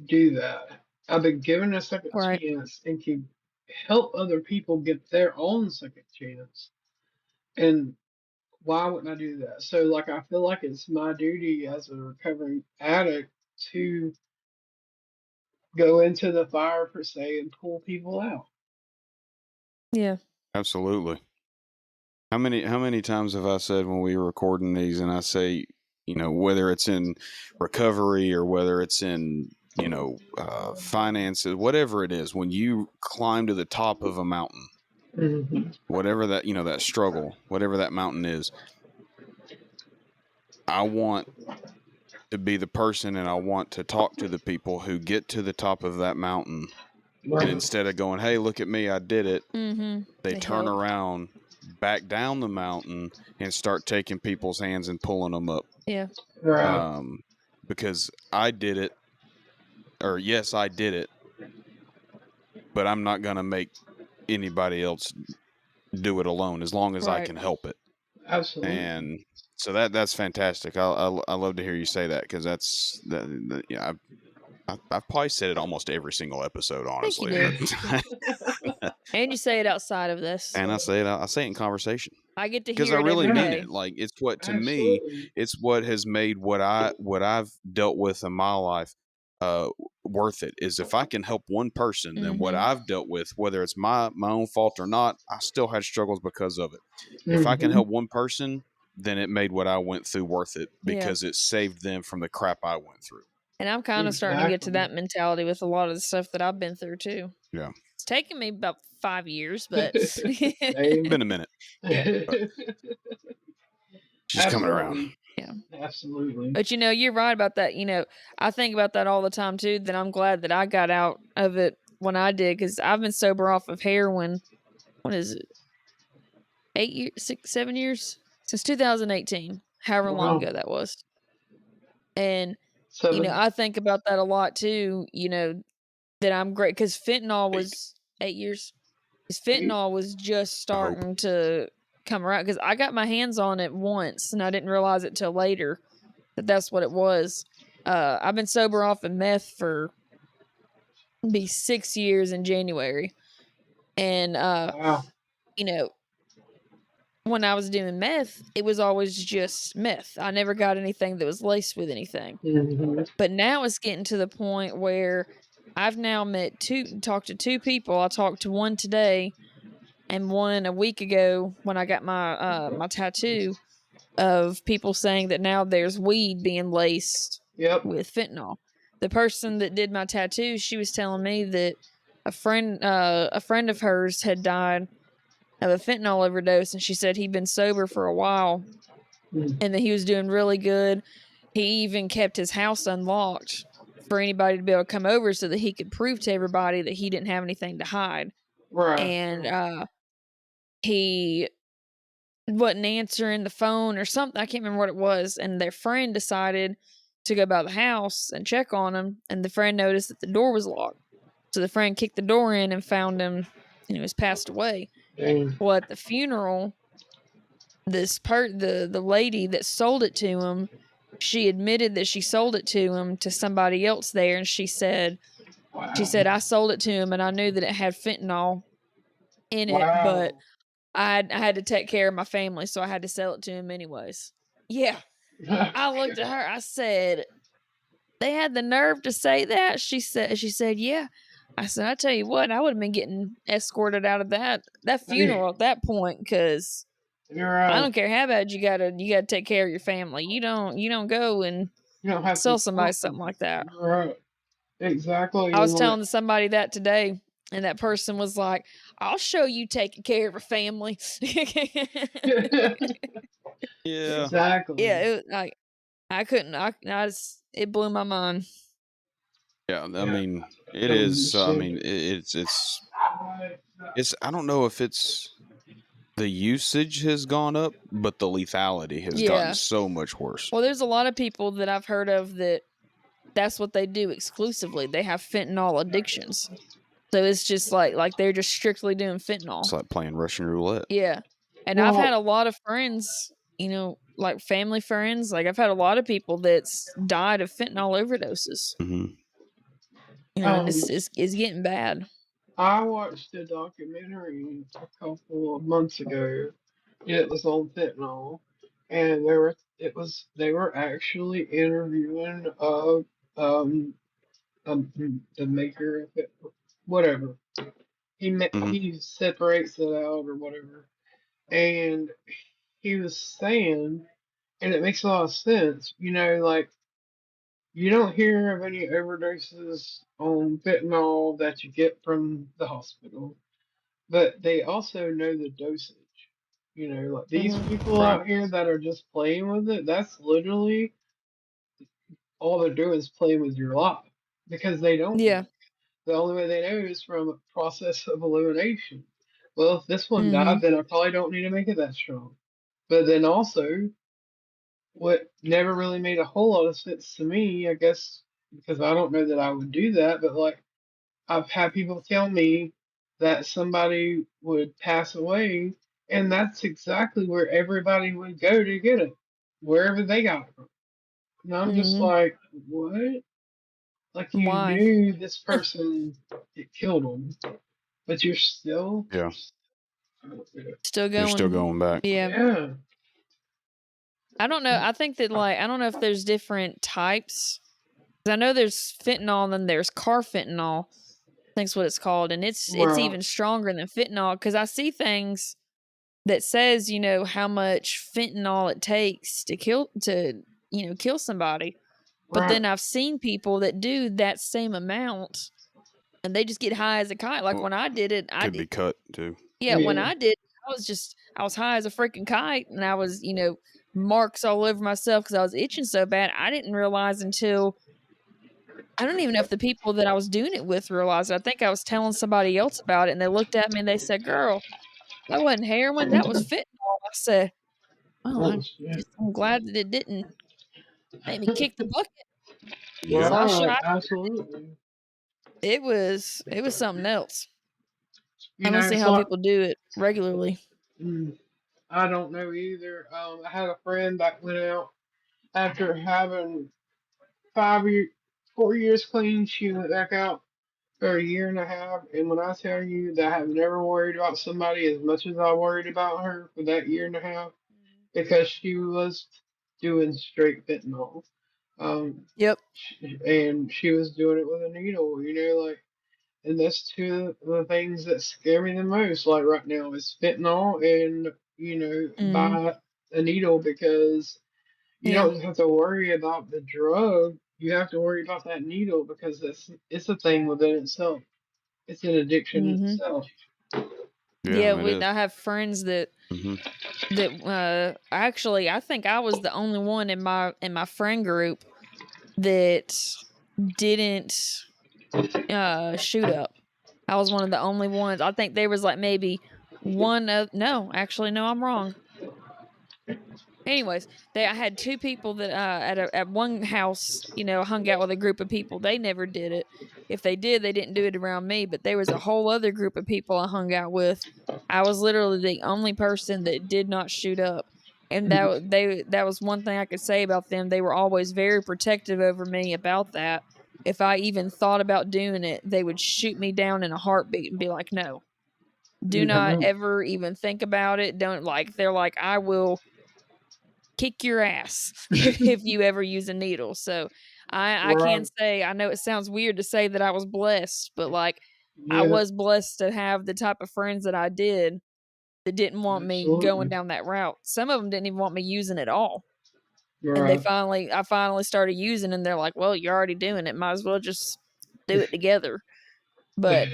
do that? I've been given a second
Right.
chance and can help other people get their own second chance. And why wouldn't I do that? So, like, I feel like it's my duty as a recovering addict to go into the fire per se and pull people out.
Yeah.
Absolutely. How many times have I said when we were recording these and I say, whether it's in recovery or whether it's in, finances, whatever it is, when you climb to the top of a mountain,
Hmm.
whatever that, that struggle, whatever that mountain is, I want to be the person and I want to talk to the people who get to the top of that mountain. And
Right.
instead of going, hey, look at me, I did it,
Mm-hmm.
they
They
turn
help.
around, back down the mountain, and start taking people's hands and pulling them up.
Yeah.
Right.
Um, because I did it, or yes, I did it, but I'm not going to make anybody else do it alone as long as I
Right.
can help it.
Absolutely.
And so that's fantastic. I love to hear you say that because yeah, I've probably said it almost every single episode,
I think you
honestly.
do. And you say it outside of this.
And I say it in conversation
I get to
because
hear
I
it
really
every
mean
Yeah.
day.
it. Like it's what to me,
Absolutely.
it's what has made what I've dealt with in my life worth it. Is if I can help one person, then what
Mm-hmm.
I've dealt with, whether it's my own fault or not, I still had struggles because of it. If I can
Hmm.
help one person, then it made what I went through worth it
Yeah.
because it saved them from the crap I went through.
And I'm kind of starting to get to
Exactly.
that mentality with a lot of the stuff that I've been through too.
Yeah,
It's taken me about 5 years, but
Same.
been a minute,
yeah.
but she's coming around.
Absolutely.
Yeah.
Absolutely.
But you're right about that. I think about that all the time too. That I'm glad that I got out of it when I did because I've been sober off of heroin. What is it? 8 years, 6, 7 years since 2018, however long
Wow.
ago that was. And, you know,
7.
I think about that a lot too, you know, that I'm great because fentanyl was 8 years. Because
8.
fentanyl was just starting to come around because I got my hands on it once and I didn't realize it till later that that's what it was. I've been sober off of meth for be 6 years in January. And,
Wow.
you know, when I was doing meth, it was always just meth. I never got anything that was laced with anything.
Mm-hmm.
But now it's getting to the point where I've now talked to 2 people. I talked to one today and one a week ago when I got my tattoo of people saying that now there's weed being laced
Yep.
with fentanyl. The person that did my tattoo, she was telling me that a friend of hers had died of a fentanyl overdose, and she said he'd been sober for a while
Mm.
and that he was doing really good. He even kept his house unlocked for anybody to be able to come over so that he could prove to everybody that he didn't have anything to hide.
Right.
And he wasn't answering the phone or something. I can't remember what it was. And their friend decided to go by the house and check on him. And the friend noticed that the door was locked. So the friend kicked the door in and found him, and he was passed away.
Dang.
Well, at the funeral, the lady that sold it to him, she admitted that she sold it to him to somebody else there, and she said
Wow.
I sold it to him and I knew that it had fentanyl in it, but
Wow.
I had to take care of my family, so I had to sell it to him anyways. Yeah. I looked at her, I said, they had the nerve to say that? She said, yeah. I said, I tell you what, I would have been getting escorted out of that
Hey,
funeral at that point, because
you're
I
right.
don't care how bad you gotta take care of your family. You don't go and
You don't have to
sell somebody
kill
something
somebody.
like that.
You're right. Exactly.
I was
And like,
telling somebody that today, and that person was like, "I'll show you taking care of a family."
Yeah.
exactly.
Yeah, like I couldn't. I just, it blew my mind.
Yeah. I
Yeah.
mean, it
Don't
is. I
understand.
mean, it's. I don't know if it's the usage has gone up, but the lethality has gotten
Yeah.
so much worse.
Well, there's a lot of people that I've heard of that that's what they do exclusively. They have fentanyl addictions. So it's just like they're just strictly doing fentanyl.
It's like playing Russian roulette.
Yeah. And I've had
Well,
a lot of friends, you know, like family friends. Like I've had a lot of people that's died of fentanyl overdoses.
Mm-hmm.
You know, and
um,
it's getting bad.
I watched a documentary a couple of months ago. It was on fentanyl, and they were actually interviewing um the maker of it, whatever.
Mm-hmm.
He separates it out or whatever, and he was saying, and it makes a lot of sense. You know, like you don't hear of any overdoses on fentanyl that you get from the hospital, but they also know the dosage. You know, like these
Hmm.
people
Right.
out here that are just playing with it, that's literally all they're doing is playing with your life because they don't know.
Yeah.
The only way they know is from a process of elimination. Well, if this one died,
Hmm.
then I probably don't need to make it that strong. But then also, what never really made a whole lot of sense to me, I guess, because I don't know that I would do that, but like I've had people tell me that somebody would pass away, and that's exactly where everybody would go to get it, wherever they got it from. And I'm just
Hmm.
like, what? Like you
Why?
knew this person it killed them, but you're still,
Yeah.
Still
You're still
going.
going back.
Yeah.
yeah,
I don't know. I think that I don't know if there's different types. 'Cause I know there's fentanyl and then there's carfentanil. I think's what it's called, and it's
right,
even stronger than fentanyl because I see things that says, you know, how much fentanyl it takes to kill somebody. But
right,
then I've seen people that do that same amount and they just get high as a kite. Like
Well,
when I did it,
could be cut too.
yeah, when
yeah,
I did, I was high as a freaking kite and I was, marks all over myself because I was itching so bad. I didn't realize until I don't even know if the people that I was doing it with realized it. I think I was telling somebody else about it and they looked at me and they said, "Girl, That wasn't heroin. That was fentanyl. I said, "Oh,
Oh, shit.
I'm glad that it didn't make me kick the bucket."
Yeah.
'Cause
Right, absolutely.
it was something else. I don't see
It's
how
like,
people do it regularly.
I don't know either. I had a friend that went out after having 5 year, 4 years clean. She went back out for a year and a half. And when I tell you that I have never worried about somebody as much as I worried about her for that year and a half, because she was doing straight fentanyl.
Yep.
And she was doing it with a needle, like, and that's two of the things that scare me the most, like right now, is fentanyl and,
Mhm.
buy a needle, because you
Yeah.
don't just have to worry about the drug, you have to worry about that needle, because it's a thing within itself. It's an addiction in
Mhm.
itself.
Yeah,
Yeah, it is.
I have friends that
Hmm.
actually I think I was the only one in my friend group that didn't shoot up. I was one of the only ones. I think there was like maybe one of no, actually no, I'm wrong. Anyways, I had two people that at one house, hung out with a group of people. They never did it. If they did, they didn't do it around me, but there was a whole other group of people I hung out with. I was literally the only person that did not shoot up. And that was one thing I could say about them. They were always very protective over me about that. If I even thought about doing it, they would shoot me down in a heartbeat and be like, "No. Do not
Mhm.
ever even think about it. Don't like." They're like, "I will kick your ass if you ever use a needle." So I can
Right.
say, I know it sounds weird to say that I was blessed, but like I
Yeah,
was blessed to have the type of friends that I did that didn't want me going
absolutely.
down that route. Some of them didn't even want me using it all. And
Right.
I finally started using and they're like, "Well, you're already doing it. Might as well just do it together." But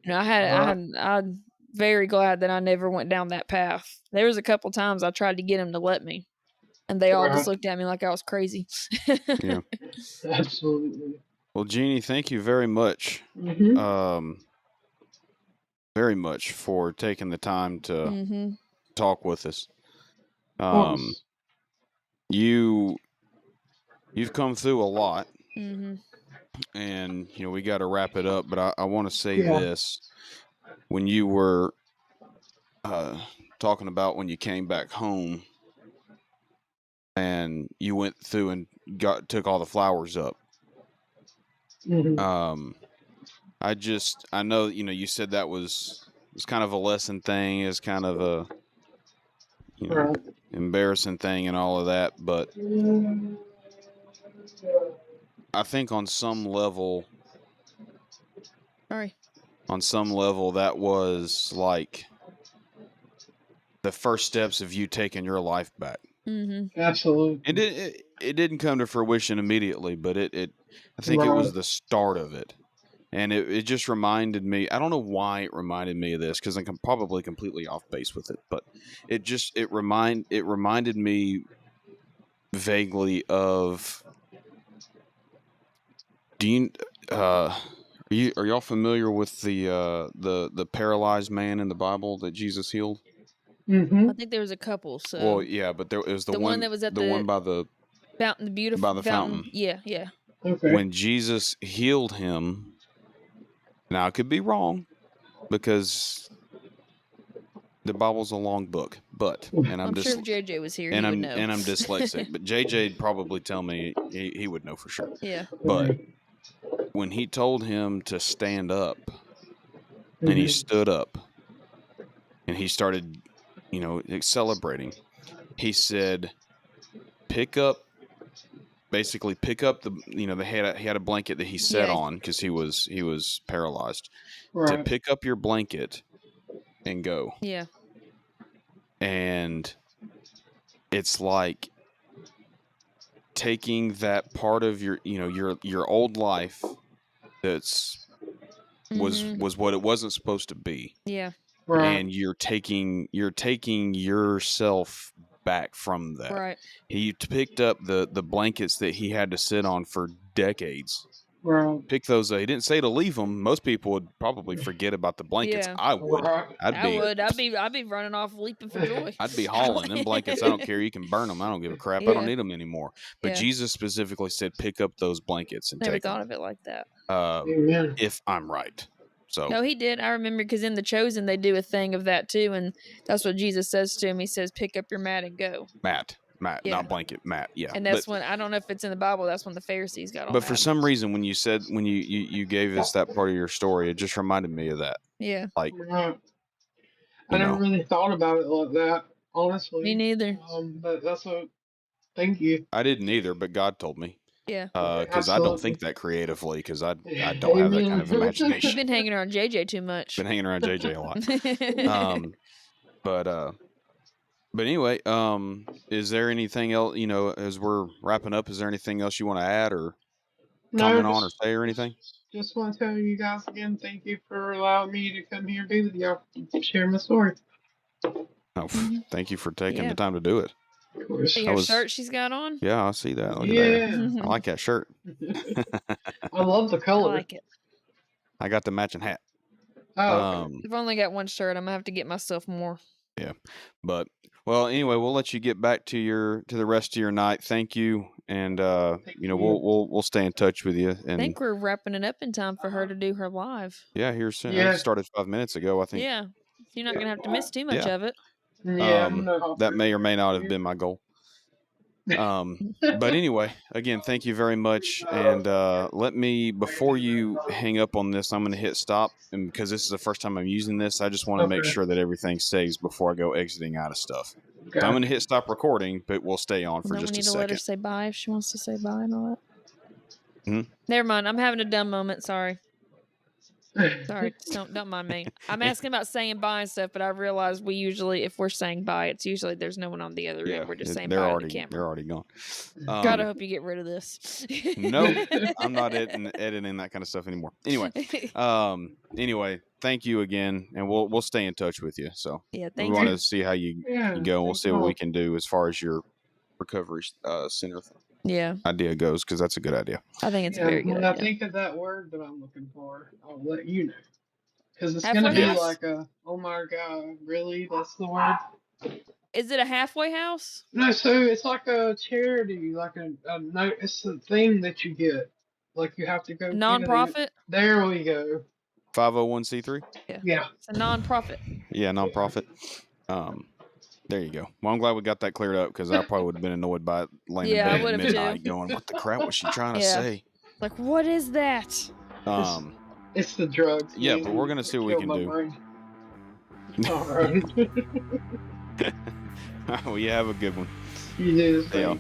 Right.
I'm very glad that I never went down that path. There was a couple times I tried to get them to let me, and they all just
Right.
looked at me like I was crazy.
Yeah.
Absolutely.
Well, Jeannie, thank you very much.
Mhm.
Um, very much for taking the time to
Mhm.
talk with us.
Of
Um,
course.
you you've come through a lot,
Mhm.
and we got to wrap it up. But I want to say
Yeah.
this: when you were uh, talking about when you came back home and you went through and took all the flowers up.
Mhm.
Um, I know you said that was kind of a lesson thing, is kind of a you know
Right.
embarrassing thing and all of that, but I think
Sorry.
on some level that was like the first steps of you taking your life back.
Mhm.
And
Absolutely.
it didn't come to fruition immediately, but it I think it was
Right.
the start of it. And it just reminded me. I don't know why it reminded me of this, because I'm probably completely off base with it, but it reminded me vaguely of. Do you are y'all familiar with the paralyzed man in the Bible that Jesus healed?
I
Mhm.
think there was a couple.
Well,
So
yeah, but there was
the one that was at
the one by the
the beautiful fountain.
fountain.
Yeah, yeah.
Okay.
When Jesus healed him, now I could be wrong, because the Bible's a long book, but
I'm sure if JJ was here, he
and
would know.
I'm dyslexic, but JJ'd probably tell me he would know for sure.
Yeah.
But
Okay.
when he told him to stand up, and he
Mhm.
stood up and he started, celebrating, he said, pick up, basically pick up he had a blanket that he sat
Yeah.
on, because he was paralyzed, to
Right.
pick up your blanket and go.
Yeah.
And it's like taking that part of your old life that's
Mhm.
was what it wasn't supposed to be,
Yeah.
Right.
and you're taking yourself back from that.
Right.
He picked up the blankets that he had to sit on for decades,
Right.
Pick those. He didn't say to leave them. Most people would probably forget about the blankets.
Yeah.
I would.
Right.
I would. I'd be running off leaping for joy.
I'd be hauling them blankets. I don't care. You can burn them. I don't give a crap. I don't
Yeah.
need them anymore. But
Yeah.
Jesus specifically said, pick up those blankets and
Never
take
thought
them.
of it like that.
Amen.
If I'm right. So
No, he did. I remember because in The Chosen they do a thing of that too, and that's what Jesus says to him. He says, "Pick up your mat and go."
Matt,
Yeah.
not blanket, Matt. Yeah.
And that's when I don't know if it's in the Bible. That's when the Pharisees got all
But
mad.
for some reason, when you gave us that part of your story, it just reminded me of that.
Yeah.
Like,
Right. I never really thought about it like that, honestly.
Me neither.
But that's a thank you.
I didn't either, but God told me.
Yeah.
Because I don't think that creatively, because I don't have that kind of
You've
imagination.
been hanging around JJ too much.
Been hanging around JJ a lot. But anyway, is there anything else, as we're wrapping up, is there anything else you want to add or comment on or say or anything?
Just want to tell you guys again, thank you for allowing me to come here and be with y'all, share my story.
Oh, thank you for taking
Yeah.
the time to do it.
Of course.
See her shirt she's got on?
Yeah, I see that. Look at
Yeah.
that. I like that shirt.
I love the
I
color.
like it.
I got the matching hat.
Oh, okay.
I've only got one shirt. I'm gonna have to get myself more.
Yeah, but well, anyway, we'll let you get back to the rest of your night. Thank you, and we'll stay in touch with you.
I
And
think we're wrapping it up in time for her to do her live.
yeah, here soon.
Yeah.
It started 5 minutes ago, I think.
Yeah. You're not gonna have to miss too much of it.
Yeah, no,
that may or may not have been my goal. But anyway, again, thank you very much. And let me, before you hang up on this, I'm going to hit stop. And because this is the first time I'm using this, I just want to make sure that everything saves before I go exiting out of stuff. So I'm going to hit stop recording, but we'll stay on for just a second. We need to let her
say bye if she wants to say bye and all that. Never mind. I'm having a dumb moment. Sorry. Sorry, don't mind me. I'm asking about saying bye and stuff, but I realized we usually, if we're saying bye, it's usually there's no one on the other end. We're just saying bye to the camera.
They're already gone.
God, I hope you get rid of this.
No, I'm not editing that kind of stuff anymore. Anyway, thank you again, and we'll stay in touch with you. So
yeah,
we want to see how you go. We'll see what we can do as far as your recovery center idea goes, because that's a good idea.
I think it's very good.
When I think of that word that I'm looking for, I'll let you know, because it's going to be like oh my God, really? That's the word?
Is it a halfway house?
No, so it's like a charity, like it's a thing that you get, like you have to go
nonprofit.
There we go.
501c3.
Yeah.
It's a nonprofit.
Yeah, nonprofit. There you go. Well, I'm glad we got that cleared up, because I probably would have been annoyed by it laying in bed at midnight going, what the crap was she trying to say?
Like, what is that?
It's the drugs.
Yeah, but we're going to see what we can do.
All right.
Well, you have a good one.
You do.
Yeah.